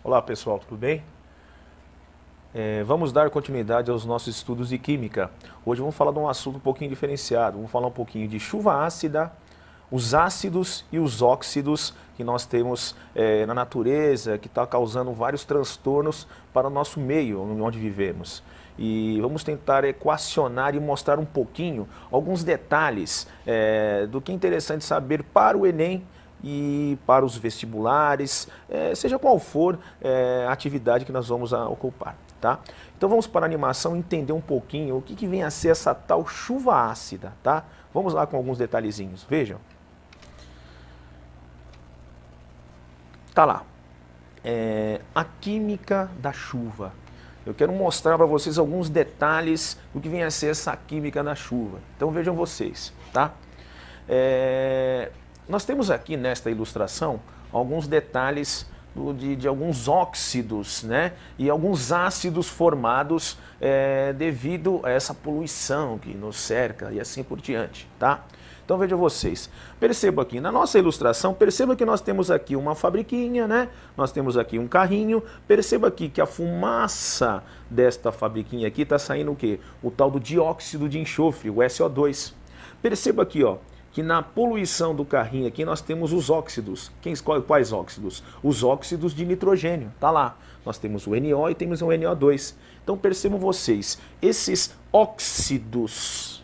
Olá pessoal, tudo bem? Vamos dar continuidade aos nossos estudos de química. Hoje vamos falar de um assunto um pouquinho diferenciado. Vamos falar um pouquinho de chuva ácida, os ácidos e os óxidos que nós temos na natureza, que está causando vários transtornos para o nosso meio, onde vivemos. E vamos tentar equacionar e mostrar um pouquinho, alguns detalhes do que é interessante saber para o Enem, e para os vestibulares, seja qual for a atividade que nós vamos ocupar, tá? Então vamos para a animação entender um pouquinho o que vem a ser essa tal chuva ácida, tá? Vamos lá com alguns detalhezinhos, vejam. Tá lá, a química da chuva. Eu quero mostrar para vocês alguns detalhes do que vem a ser essa química da chuva. Então vejam vocês, tá? Nós temos aqui nesta ilustração alguns detalhes de alguns óxidos, né? E alguns ácidos formados devido a essa poluição que nos cerca e assim por diante, tá? Então vejam vocês, perceba aqui, na nossa ilustração, perceba que nós temos aqui uma fabriquinha, né? Nós temos aqui um carrinho, perceba aqui que a fumaça desta fabriquinha aqui está saindo o quê? O tal do dióxido de enxofre, o SO2. Perceba aqui, ó, que na poluição do carrinho aqui nós temos os óxidos. Quem escolhe quais óxidos? Os óxidos de nitrogênio, tá lá. Nós temos o NO e temos o NO2. Então percebam vocês, esses óxidos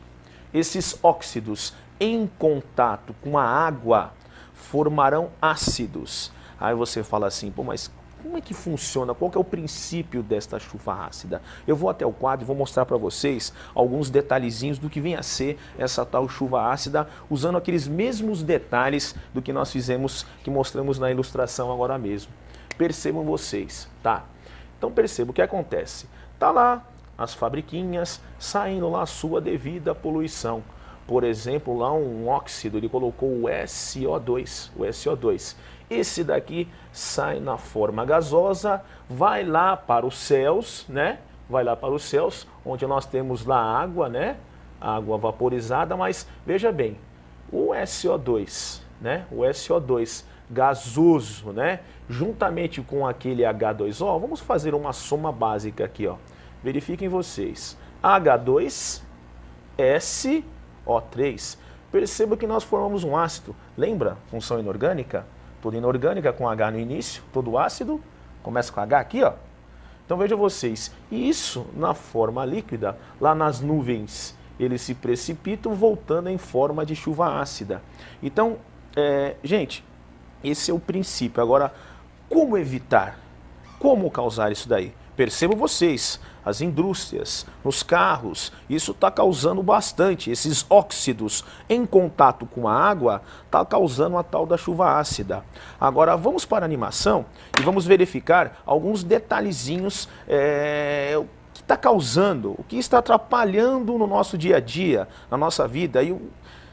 em contato com a água formarão ácidos. Aí você fala assim, pô, mas como é que funciona? Qual que é o princípio desta chuva ácida? Eu vou até o quadro e vou mostrar para vocês alguns detalhezinhos do que vem a ser essa tal chuva ácida, usando aqueles mesmos detalhes do que nós fizemos, que mostramos na ilustração agora mesmo. Percebam vocês, tá? Então perceba o que acontece. Tá lá as fabriquinhas saindo lá a sua devida poluição. Por exemplo, lá um óxido, ele colocou o SO2. Esse daqui sai na forma gasosa, vai lá para os céus, né? Vai lá para os céus, onde nós temos lá água, né? Água vaporizada, mas veja bem, o SO2, né? O SO2 gasoso, né? Juntamente com aquele H2O, vamos fazer uma soma básica aqui, ó. Verifiquem vocês. H2, SO3. Perceba que nós formamos um ácido. Lembra? Função inorgânica? Toda inorgânica com H no início, todo ácido começa com H aqui, ó. Então vejam vocês, isso na forma líquida, lá nas nuvens, eles se precipitam voltando em forma de chuva ácida. Então, gente, esse é o princípio. Agora, como evitar? Como causar isso daí? Percebam vocês, as indústrias, nos carros, isso está causando bastante. Esses óxidos em contato com a água está causando a tal da chuva ácida. Agora vamos para a animação e vamos verificar alguns detalhezinhos o que está causando, o que está atrapalhando no nosso dia a dia, na nossa vida.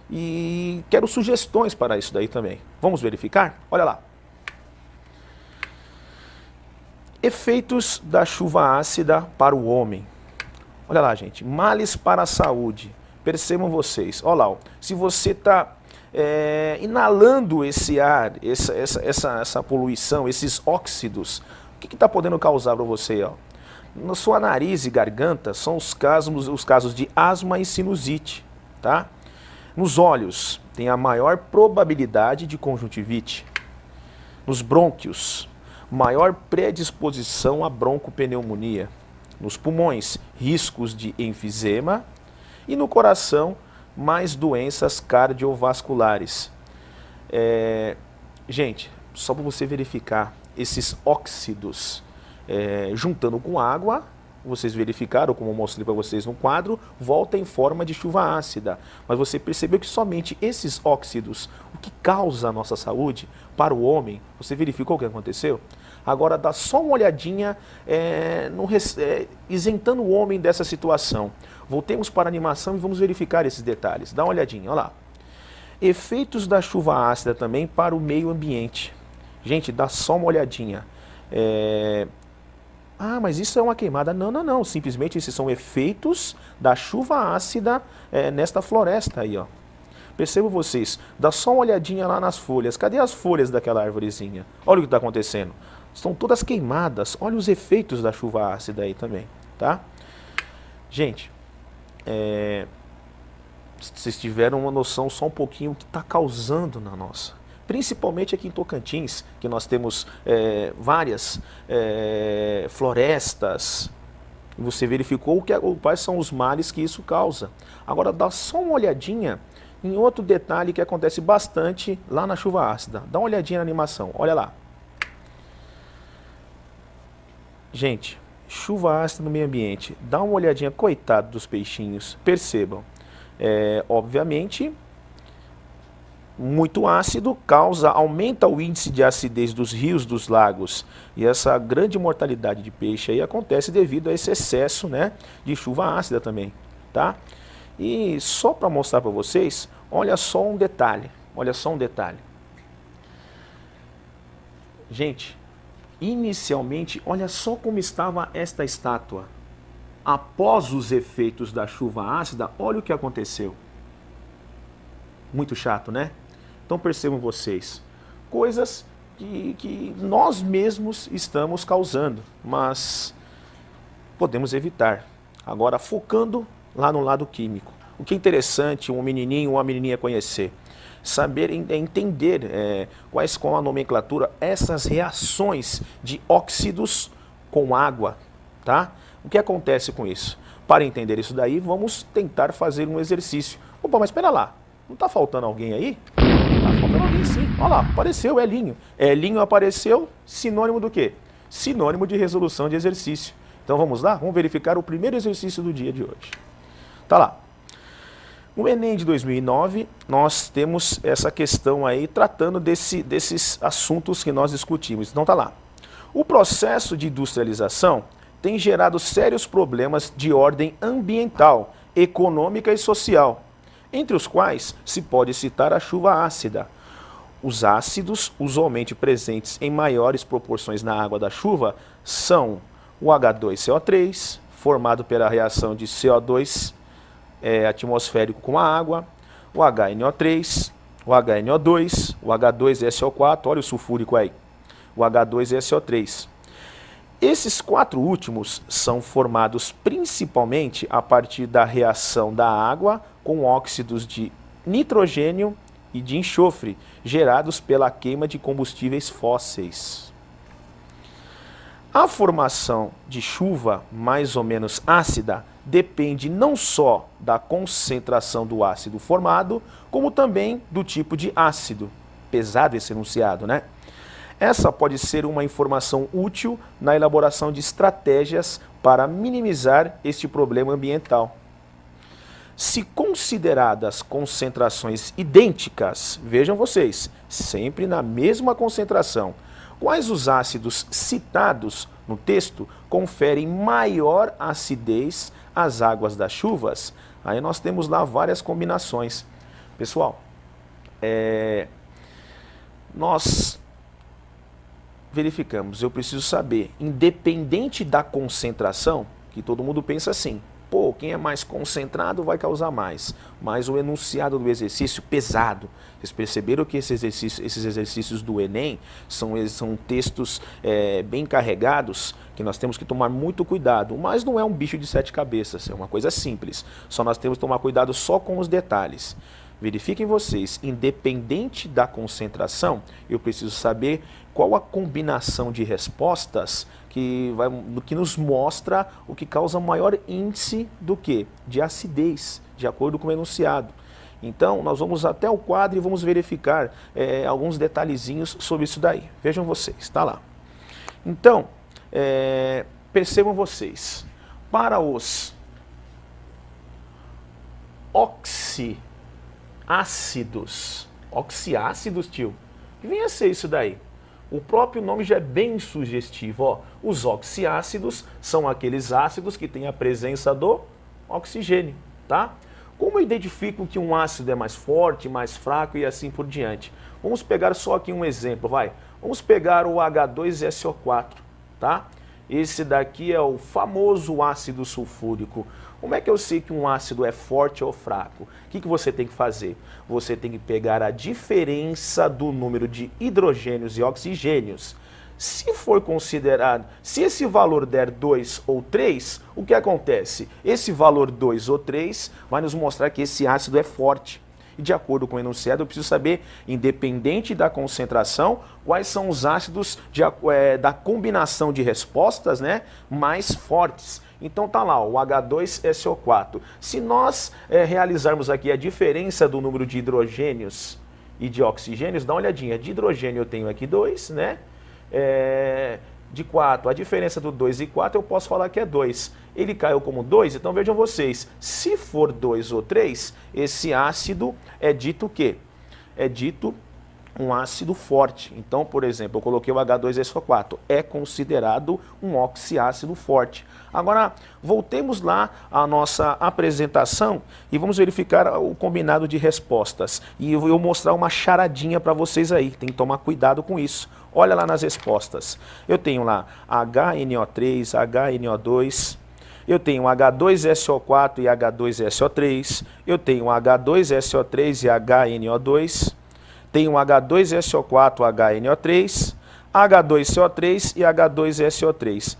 E quero sugestões para isso daí também. Vamos verificar? Olha lá. Efeitos da chuva ácida para o homem. Olha lá, gente. Males para a saúde. Percebam vocês. Olha lá, ó. Se você está inalando esse ar, essa poluição, esses óxidos, o que está podendo causar para você? Ó? Na sua nariz e garganta são os casos de asma e sinusite. Tá? Nos olhos tem a maior probabilidade de conjuntivite. Nos brônquios, maior predisposição à broncopneumonia. Nos pulmões, riscos de enfisema. E no coração, mais doenças cardiovasculares. Gente, só para você verificar, esses óxidos juntando com água, vocês verificaram, como eu mostrei para vocês no quadro, volta em forma de chuva ácida. Mas você percebeu que somente esses óxidos, o que causa a nossa saúde para o homem, você verificou o que aconteceu? Agora dá só uma olhadinha isentando o homem dessa situação. Voltemos para a animação e vamos verificar esses detalhes. Dá uma olhadinha, olha lá. Efeitos da chuva ácida também para o meio ambiente. Gente, dá só uma olhadinha. Ah, mas isso é uma queimada. Não, não, não. Simplesmente esses são efeitos da chuva ácida nesta floresta aí, ó. Percebam vocês, dá só uma olhadinha lá nas folhas. Cadê as folhas daquela árvorezinha? Olha o que está acontecendo. estão todas queimadas. Olha os efeitos da chuva ácida aí também, tá? Gente, vocês tiveram uma noção só um pouquinho o que está causando na nossa. Principalmente aqui em Tocantins, que nós temos várias florestas. Você verificou quais são os males que isso causa. Agora dá só uma olhadinha em outro detalhe que acontece bastante lá na chuva ácida. Dá uma olhadinha na animação, olha lá. Gente, chuva ácida no meio ambiente. Dá uma olhadinha, coitado dos peixinhos. Percebam, obviamente, muito ácido aumenta o índice de acidez dos rios, dos lagos. E essa grande mortalidade de peixe aí acontece devido a esse excesso, né, de chuva ácida também, tá? E só para mostrar para vocês, olha só um detalhe, Gente, inicialmente, olha só como estava esta estátua. Após os efeitos da chuva ácida, olha o que aconteceu. Muito chato, né? Então percebam vocês, coisas que nós mesmos estamos causando, mas podemos evitar. Agora, focando lá no lado químico. O que é interessante um menininho ou uma menininha conhecer? Saber entender quais com a nomenclatura essas reações de óxidos com água, tá? O que acontece com isso? Para entender isso daí, vamos tentar fazer um exercício. Opa, mas espera lá, não está faltando alguém aí? Está faltando alguém sim. Olha lá, apareceu Elinho. Elinho apareceu, sinônimo do quê? Sinônimo de resolução de exercício. Então vamos lá? Vamos verificar o primeiro exercício do dia de hoje. Tá lá. No Enem de 2009, nós temos essa questão aí tratando desses assuntos que nós discutimos. Então tá lá. O processo de industrialização tem gerado sérios problemas de ordem ambiental, econômica e social, entre os quais se pode citar a chuva ácida. Os ácidos, usualmente presentes em maiores proporções na água da chuva, são o H2CO3, formado pela reação de CO2 atmosférico com a água, o HNO3, o HNO2, o H2SO4, olha o sulfúrico aí, o H2SO3. Esses quatro últimos são formados principalmente a partir da reação da água com óxidos de nitrogênio e de enxofre, gerados pela queima de combustíveis fósseis. A formação de chuva mais ou menos ácida depende não só da concentração do ácido formado, como também do tipo de ácido. Pesado esse enunciado, né? Essa pode ser uma informação útil na elaboração de estratégias para minimizar este problema ambiental. Se consideradas concentrações idênticas, vejam vocês, sempre na mesma concentração, quais os ácidos citados no texto conferem maior acidez às águas das chuvas? Aí nós temos lá várias combinações. Pessoal, nós verificamos, eu preciso saber, independente da concentração, que todo mundo pensa assim, pô, quem é mais concentrado vai causar mais. Mas o enunciado do exercício pesado. Vocês perceberam que esses exercícios do Enem são textos bem carregados, que nós temos que tomar muito cuidado. Mas não é um bicho de 7 cabeças, é uma coisa simples. Só nós temos que tomar cuidado só com os detalhes. Verifiquem vocês, independente da concentração, eu preciso saber qual a combinação de respostas que nos mostra o que causa maior índice do quê? De acidez, de acordo com o enunciado. Então, nós vamos até o quadro e vamos verificar alguns detalhezinhos sobre isso daí. Vejam vocês, está lá. Então, percebam vocês, para os oxiácidos, tio, que vem a ser isso daí? O próprio nome já é bem sugestivo, ó. Os oxiácidos são aqueles ácidos que têm a presença do oxigênio, tá? Como eu identifico que um ácido é mais forte, mais fraco e assim por diante? Vamos pegar só aqui um exemplo, vai. Vamos pegar o H2SO4, tá? Esse daqui é o famoso ácido sulfúrico. Como é que eu sei que um ácido é forte ou fraco? O que você tem que fazer? Você tem que pegar a diferença do número de hidrogênios e oxigênios. Se for considerado, se esse valor der 2 ou 3, o que acontece? Esse valor 2 ou 3 vai nos mostrar que esse ácido é forte. E de acordo com o enunciado, eu preciso saber, independente da concentração, quais são os ácidos da combinação de respostas, né, mais fortes. Então tá lá, o H2SO4. Se nós realizarmos aqui a diferença do número de hidrogênios e de oxigênios, dá uma olhadinha. De hidrogênio eu tenho aqui 2, né? De 4, a diferença do 2 e 4 eu posso falar que é 2. Ele caiu como 2, então vejam vocês, se for 2 ou 3, esse ácido é dito o quê? É dito um ácido forte. Então, por exemplo, eu coloquei o H2SO4, é considerado um oxiácido forte. Agora, voltemos lá à nossa apresentação e vamos verificar o combinado de respostas. E eu vou mostrar uma charadinha para vocês aí, tem que tomar cuidado com isso. Olha lá nas respostas. Eu tenho lá HNO3, HNO2, eu tenho H2SO4 e H2SO3, eu tenho H2SO3 e HNO2, tenho H2SO4, HNO3, H2CO3 e H2SO3.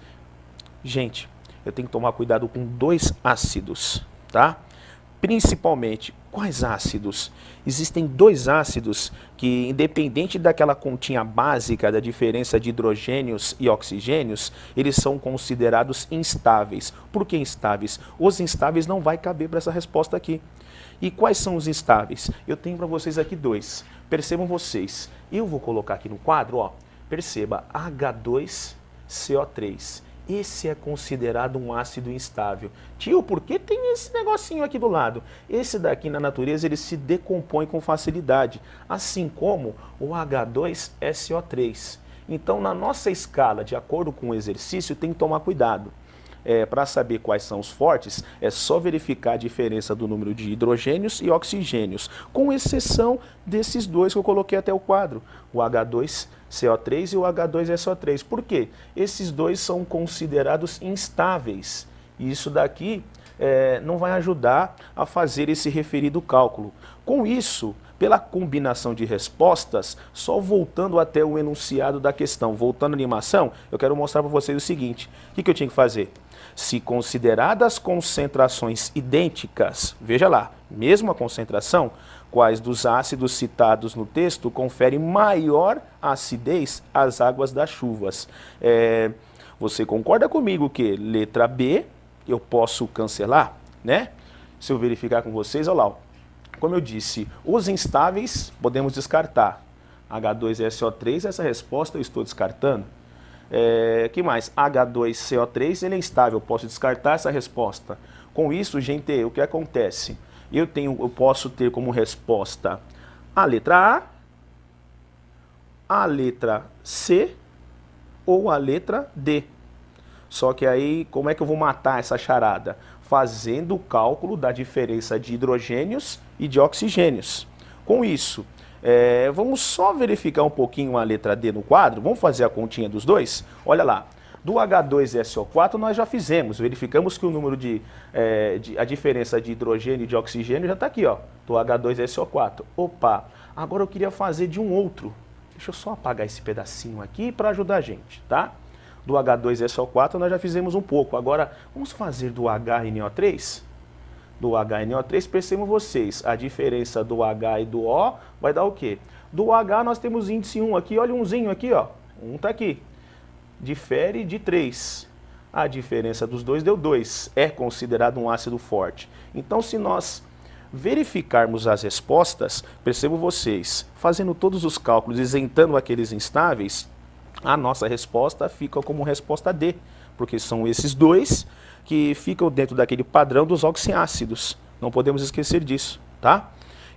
Gente, eu tenho que tomar cuidado com dois ácidos, tá? Principalmente, quais ácidos? Existem dois ácidos que, independente daquela continha básica da diferença de hidrogênios e oxigênios, eles são considerados instáveis. Por que instáveis? Os instáveis não vai caber para essa resposta aqui. E quais são os instáveis? Eu tenho para vocês aqui dois. Percebam vocês, eu vou colocar aqui no quadro, ó, perceba, H2CO3. Esse é considerado um ácido instável. Tio, por que tem esse negocinho aqui do lado? Esse daqui na natureza ele se decompõe com facilidade, assim como o H2SO3. Então, na nossa escala, de acordo com o exercício, tem que tomar cuidado. Para saber quais são os fortes, é só verificar a diferença do número de hidrogênios e oxigênios, com exceção desses dois que eu coloquei até o quadro, o H2CO3 e o H2SO3. Por quê? Esses dois são considerados instáveis, e isso daqui não vai ajudar a fazer esse referido cálculo. Com isso, pela combinação de respostas, só voltando até o enunciado da questão, voltando à animação, eu quero mostrar para vocês o seguinte, o que eu tinha que fazer? Se consideradas concentrações idênticas, veja lá, mesma concentração, quais dos ácidos citados no texto conferem maior acidez às águas das chuvas? Você concorda comigo que letra B eu posso cancelar, né? Se eu verificar com vocês, olha lá, ó. Como eu disse, os instáveis podemos descartar. H2SO3, essa resposta eu estou descartando. Que mais? H2CO3, ele é instável, eu posso descartar essa resposta. Com isso, gente, o que acontece? Eu posso ter como resposta a letra A, a letra C ou a letra D. Só que aí, como é que eu vou matar essa charada? Fazendo o cálculo da diferença de hidrogênios e de oxigênios. Com isso, vamos só verificar um pouquinho a letra D no quadro, vamos fazer a continha dos dois? Olha lá, do H2SO4 nós já fizemos, verificamos que o número a diferença de hidrogênio e de oxigênio já está aqui, ó, do H2SO4. Opa, agora eu queria fazer de um outro. Deixa eu só apagar esse pedacinho aqui para ajudar a gente, tá? Do H2SO4 nós já fizemos um pouco. Agora, vamos fazer do HNO3? Do HNO3, percebam vocês, a diferença do H e do O vai dar o quê? Do H nós temos índice 1 aqui, olha umzinho aqui, ó. 1 está aqui. Difere de 3. A diferença dos dois deu 2. É considerado um ácido forte. Então, se nós verificarmos as respostas, percebam vocês, fazendo todos os cálculos, isentando aqueles instáveis, a nossa resposta fica como resposta D, porque são esses dois que ficam dentro daquele padrão dos oxiácidos. Não podemos esquecer disso, tá?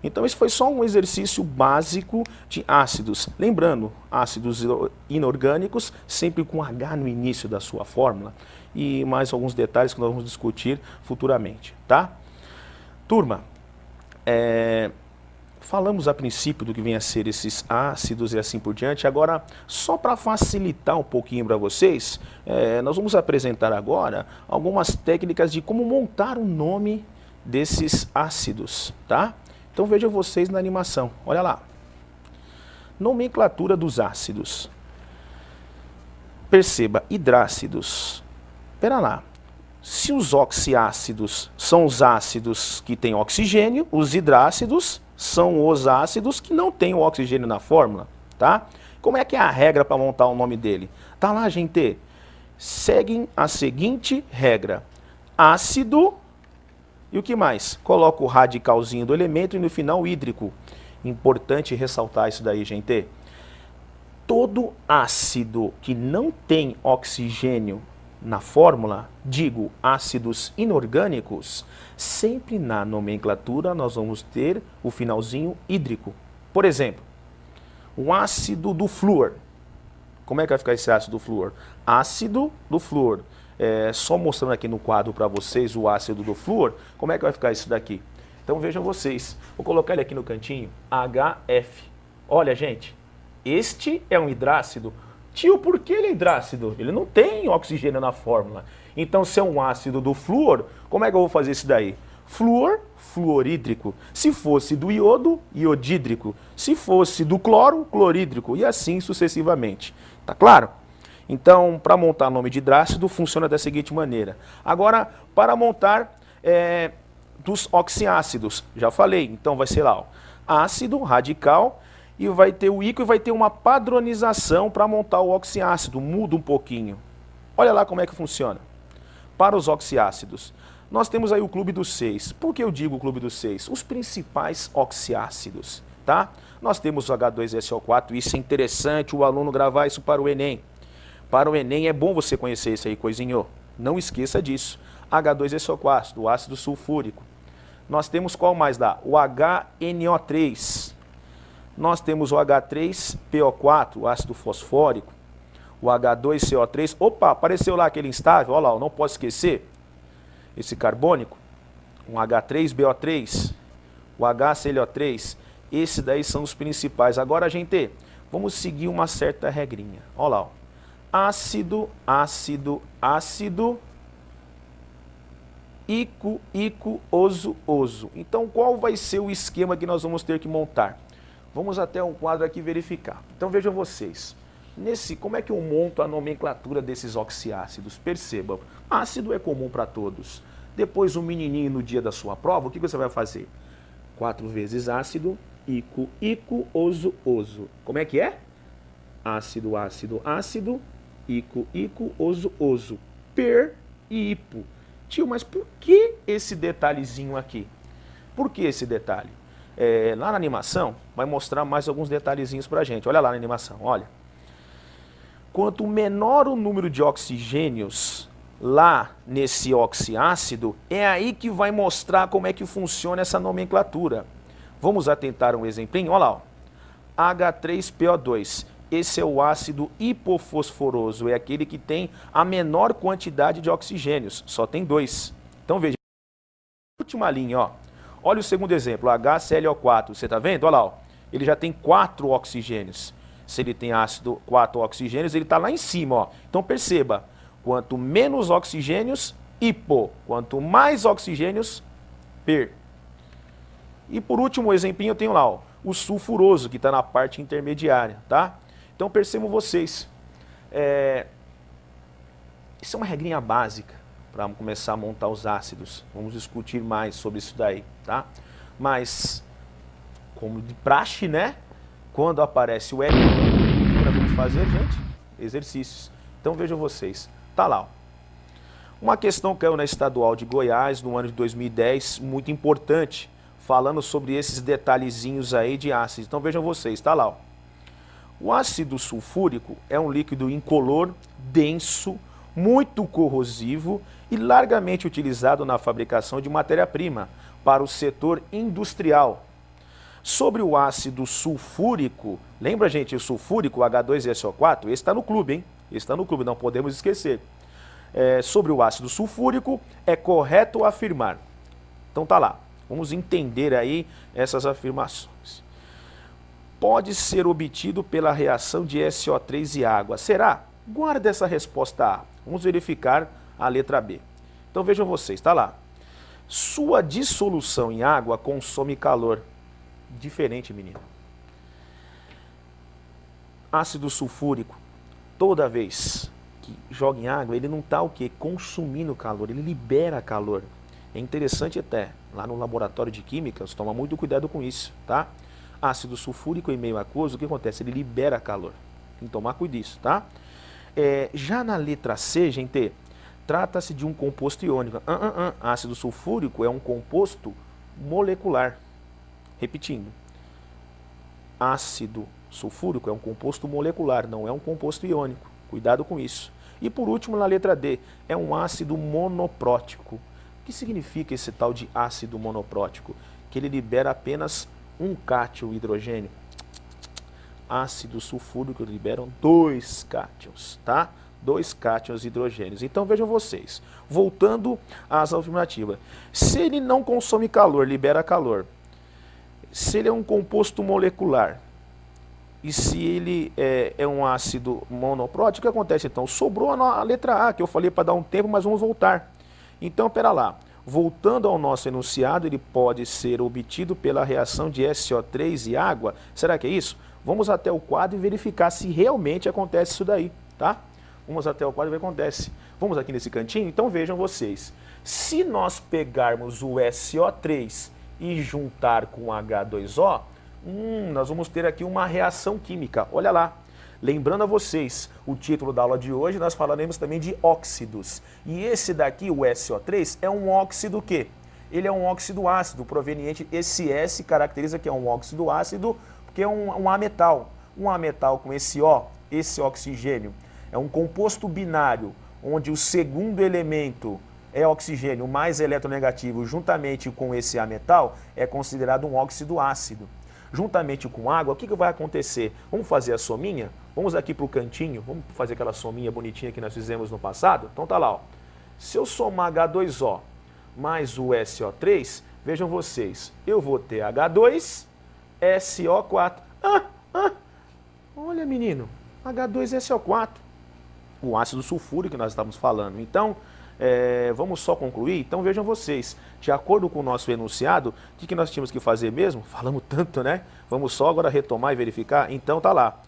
Então esse foi só um exercício básico de ácidos. Lembrando, ácidos inorgânicos sempre com H no início da sua fórmula. E mais alguns detalhes que nós vamos discutir futuramente, tá? Turma, falamos a princípio do que vem a ser esses ácidos e assim por diante. Agora, só para facilitar um pouquinho para vocês, nós vamos apresentar agora algumas técnicas de como montar o nome desses ácidos, tá? Então vejam vocês na animação, olha lá. Nomenclatura dos ácidos. perceba, hidrácidos. Espera lá. Se os oxiácidos são os ácidos que têm oxigênio, os hidrácidos são os ácidos que não têm o oxigênio na fórmula, tá? Como é que é a regra para montar o nome dele? Tá lá, gente. Seguem a seguinte regra. Ácido e o que mais? Coloca o radicalzinho do elemento e no final hídrico. Importante ressaltar isso daí, gente. Todo ácido que não tem oxigênio na fórmula, digo, ácidos inorgânicos, sempre na nomenclatura nós vamos ter o finalzinho hídrico. Por exemplo, o ácido do flúor. Como é que vai ficar esse ácido do flúor? Ácido do flúor. Só mostrando aqui no quadro para vocês o ácido do flúor, como é que vai ficar isso daqui? Então vejam vocês, vou colocar ele aqui no cantinho, HF. Olha, gente, este é um hidrácido. Tio, por que ele é hidrácido? Ele não tem oxigênio na fórmula. Então, se é um ácido do flúor, como é que eu vou fazer isso daí? Flúor, fluorídrico. Se fosse do iodo, iodídrico. Se fosse do cloro, clorídrico. E assim sucessivamente. Tá claro? Então, para montar nome de hidrácido, funciona da seguinte maneira. Agora, para montar dos oxiácidos, já falei. Então, vai ser lá, ó, ácido radical, e vai ter o íquo e vai ter uma padronização para montar o oxiácido. Muda um pouquinho. Olha lá como é que funciona. Para os oxiácidos, nós temos aí o clube dos 6. Por que eu digo o clube dos 6? Os principais oxiácidos, tá? Nós temos o H2SO4, isso é interessante o aluno gravar isso para o Enem. Para o Enem é bom você conhecer isso aí, coisinho. Não esqueça disso. H2SO4, o ácido sulfúrico. Nós temos qual mais lá? O HNO3. Nós temos o H3PO4, o ácido fosfórico. O H2CO3. Opa, apareceu lá aquele instável. Olha lá, eu não posso esquecer. Esse carbônico. Um H3BO3. O HClO3. Esses daí são os principais. Agora, gente, vamos seguir uma certa regrinha. Olha lá, ó. Ácido, ácido, ácido, ico, ico, oso, oso. Então, qual vai ser o esquema que nós vamos ter que montar? Vamos até um quadro aqui verificar. Então, vejam vocês. Como é que eu monto a nomenclatura desses oxiácidos? Percebam, ácido é comum para todos. Depois, o menininho no dia da sua prova, o que você vai fazer? 4 vezes ácido, ico, ico, oso, oso. Como é que é? Ácido, ácido, ácido, ico, ico, oso, oso. Per e hipo. Tio, mas por que esse detalhezinho aqui? Por que esse detalhe? Lá na animação, vai mostrar mais alguns detalhezinhos pra gente. Olha lá na animação, olha. Quanto menor o número de oxigênios lá nesse oxiácido, é aí que vai mostrar como é que funciona essa nomenclatura. Vamos atentar um exemplinho, olha lá, ó. H3PO2. Esse é o ácido hipofosforoso, é aquele que tem a menor quantidade de oxigênios, só tem 2. Então veja, última linha, ó. Olha o segundo exemplo, HClO4, você está vendo? Olha lá, ó. Ele já tem 4 oxigênios. Se ele tem ácido 4 oxigênios, ele está lá em cima, ó. Então perceba, quanto menos oxigênios, hipo. Quanto mais oxigênios, per. E por último, o exemplinho eu tenho lá, ó, o sulfuroso, que está na parte intermediária, tá? Então percebam vocês, isso é uma regrinha básica para começar a montar os ácidos. Vamos discutir mais sobre isso daí, tá? Mas, como de praxe, né? Quando aparece o L, o que nós vamos fazer, gente? Exercícios. Então vejam vocês, tá lá, ó. Uma questão caiu na Estadual de Goiás no ano de 2010, muito importante, falando sobre esses detalhezinhos aí de ácidos. Então vejam vocês, tá lá, ó. O ácido sulfúrico é um líquido incolor, denso, muito corrosivo e largamente utilizado na fabricação de matéria-prima para o setor industrial. Sobre o ácido sulfúrico, lembra, gente, o sulfúrico, H2SO4, esse está no clube, hein? Esse está no clube, não podemos esquecer. Sobre o ácido sulfúrico, é correto afirmar. Então tá lá, vamos entender aí essas afirmações. Pode ser obtido pela reação de SO3 e água. Será? Guarda essa resposta A. Vamos verificar a letra B. Então vejam vocês, está lá. Sua dissolução em água consome calor. Diferente, menino. Ácido sulfúrico, toda vez que joga em água, ele não está o quê? Consumindo calor, ele libera calor. É interessante até, lá no laboratório de química, você toma muito cuidado com isso, tá? Ácido sulfúrico em meio aquoso, o que acontece? Ele libera calor. Tem que tomar cuidado disso, tá? Já na letra C, gente, trata-se de um composto iônico. Ácido sulfúrico é um composto molecular. Repetindo. Ácido sulfúrico é um composto molecular, não é um composto iônico. Cuidado com isso. E por último, na letra D, é um ácido monoprótico. O que significa esse tal de ácido monoprótico? Que ele libera apenas um cátion hidrogênio. Ácido sulfúrico liberam 2 cátions, tá? 2 cátions hidrogênios. Então vejam vocês, voltando às afirmativas. Se ele não consome calor, libera calor. Se ele é um composto molecular, e se ele é um ácido monoprótico, o que acontece então? Sobrou a letra A, que eu falei para dar um tempo, mas vamos voltar. Então, pera lá. Voltando ao nosso enunciado, ele pode ser obtido pela reação de SO3 e água. Será que é isso? Vamos até o quadro e verificar se realmente acontece isso daí, tá? Vamos até o quadro e ver o que acontece. Vamos aqui nesse cantinho? Então vejam vocês. Se nós pegarmos o SO3 e juntar com H2O, nós vamos ter aqui uma reação química. Olha lá. Lembrando a vocês, o título da aula de hoje, nós falaremos também de óxidos. E esse daqui, o SO3, é um óxido que? Ele é um óxido ácido, proveniente, esse S caracteriza que é um óxido ácido, porque é um ametal. Um ametal com esse O, esse oxigênio, é um composto binário, onde o segundo elemento é oxigênio mais eletronegativo, juntamente com esse ametal, é considerado um óxido ácido. Juntamente com água, o que vai acontecer? Vamos fazer a sominha? Vamos aqui para o cantinho, vamos fazer aquela sominha bonitinha que nós fizemos no passado? Então tá lá, ó. Se eu somar H2O mais o SO3, vejam vocês, eu vou ter H2SO4. Olha menino, H2SO4, o ácido sulfúrico que nós estamos falando. Então, vamos só concluir? Então vejam vocês, de acordo com o nosso enunciado, o que nós tínhamos que fazer mesmo? Falamos tanto, né? Vamos só agora retomar e verificar? Então tá lá.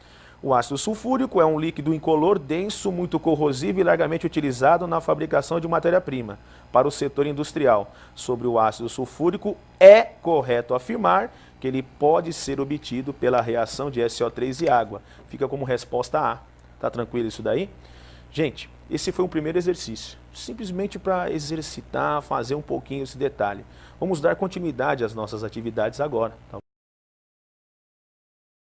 O ácido sulfúrico é um líquido incolor, denso, muito corrosivo e largamente utilizado na fabricação de matéria-prima para o setor industrial. Sobre o ácido sulfúrico, é correto afirmar que ele pode ser obtido pela reação de SO3 e água. Fica como resposta A. Tá tranquilo isso daí? Gente, esse foi um primeiro exercício, simplesmente para exercitar, fazer um pouquinho esse detalhe. Vamos dar continuidade às nossas atividades agora. Tá?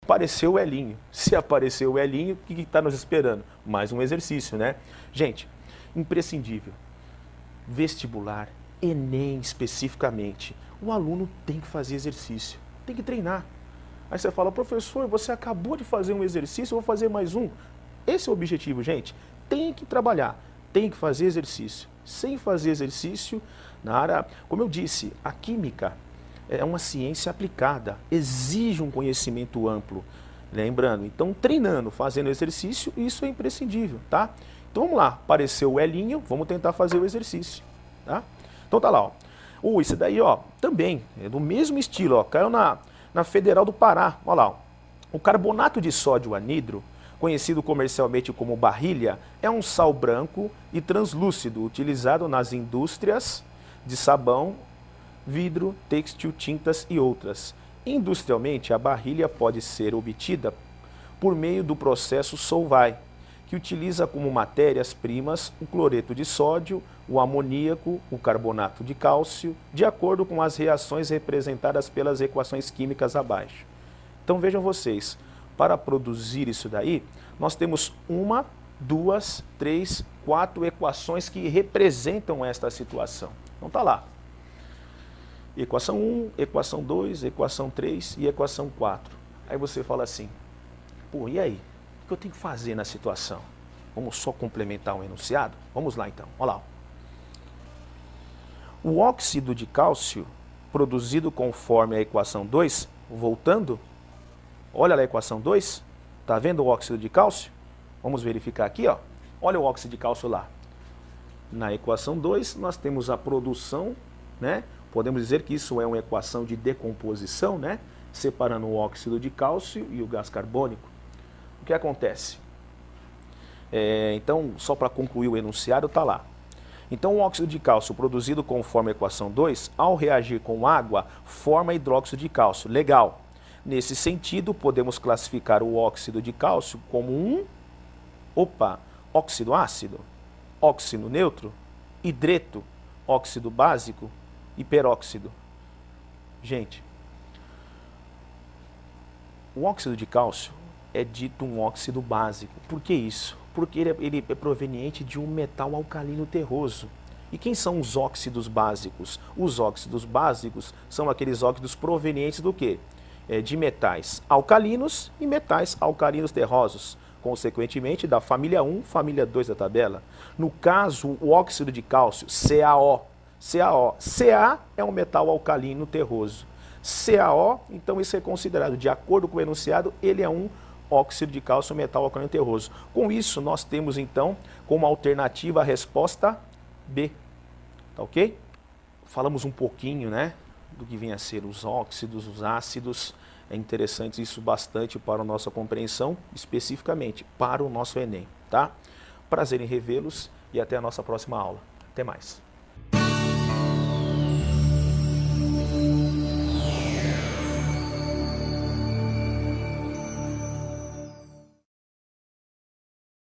Apareceu o Elinho. Se apareceu o Elinho, o que está nos esperando? Mais um exercício, né? Gente, imprescindível. Vestibular, Enem especificamente. O aluno tem que fazer exercício, tem que treinar. Aí você fala, professor, você acabou de fazer um exercício, eu vou fazer mais um. Esse é o objetivo, gente. Tem que trabalhar, tem que fazer exercício. Sem fazer exercício, na área, como eu disse, a química é uma ciência aplicada, exige um conhecimento amplo. Lembrando, então treinando, fazendo exercício, isso é imprescindível, tá? Então vamos lá, apareceu o Elinho, vamos tentar fazer o exercício, tá? Então tá lá, ó. Esse daí, ó, também, é do mesmo estilo, ó, caiu na Federal do Pará, olha lá, ó. O carbonato de sódio anidro, conhecido comercialmente como barrilha, é um sal branco e translúcido utilizado nas indústrias de sabão, vidro, têxtil, tintas e outras. Industrialmente, a barrilha pode ser obtida por meio do processo Solvay, que utiliza como matérias-primas o cloreto de sódio, o amoníaco, o carbonato de cálcio, de acordo com as reações representadas pelas equações químicas abaixo. Então vejam vocês, para produzir isso daí, nós temos 1, 2, 3, 4 equações que representam esta situação. Então tá lá. Equação 1, equação 2, equação 3 e equação 4. Aí você fala assim, pô, e aí? O que eu tenho que fazer na situação? Vamos só complementar um enunciado? Vamos lá então, olha lá. O óxido de cálcio, produzido conforme a equação 2, voltando, olha lá a equação 2, tá vendo o óxido de cálcio? Vamos verificar aqui, ó. Olha o óxido de cálcio lá. Na equação 2, nós temos a produção, né? Podemos dizer que isso é uma equação de decomposição, né? Separando o óxido de cálcio e o gás carbônico. O que acontece? Então, só para concluir o enunciado, está lá. Então, o óxido de cálcio produzido conforme a equação 2, ao reagir com água, forma hidróxido de cálcio. Legal. Nesse sentido, podemos classificar o óxido de cálcio como um óxido ácido, óxido neutro, hidreto, óxido básico e peróxido. Gente, o óxido de cálcio é dito um óxido básico. Por que isso? Porque ele é proveniente de um metal alcalino terroso. E quem são os óxidos básicos? Os óxidos básicos são aqueles óxidos provenientes do quê? De metais alcalinos e metais alcalinos terrosos, consequentemente da família 1, família 2 da tabela. No caso, o óxido de cálcio, CaO. Ca é um metal alcalino terroso. CaO, então isso é considerado, de acordo com o enunciado, ele é um óxido de cálcio, metal alcalino terroso. Com isso, nós temos então como alternativa a resposta B. Tá ok? Falamos um pouquinho, né, do que vem a ser os óxidos, os ácidos. É interessante isso bastante para a nossa compreensão, especificamente para o nosso Enem, tá? Prazer em revê-los e até a nossa próxima aula. Até mais.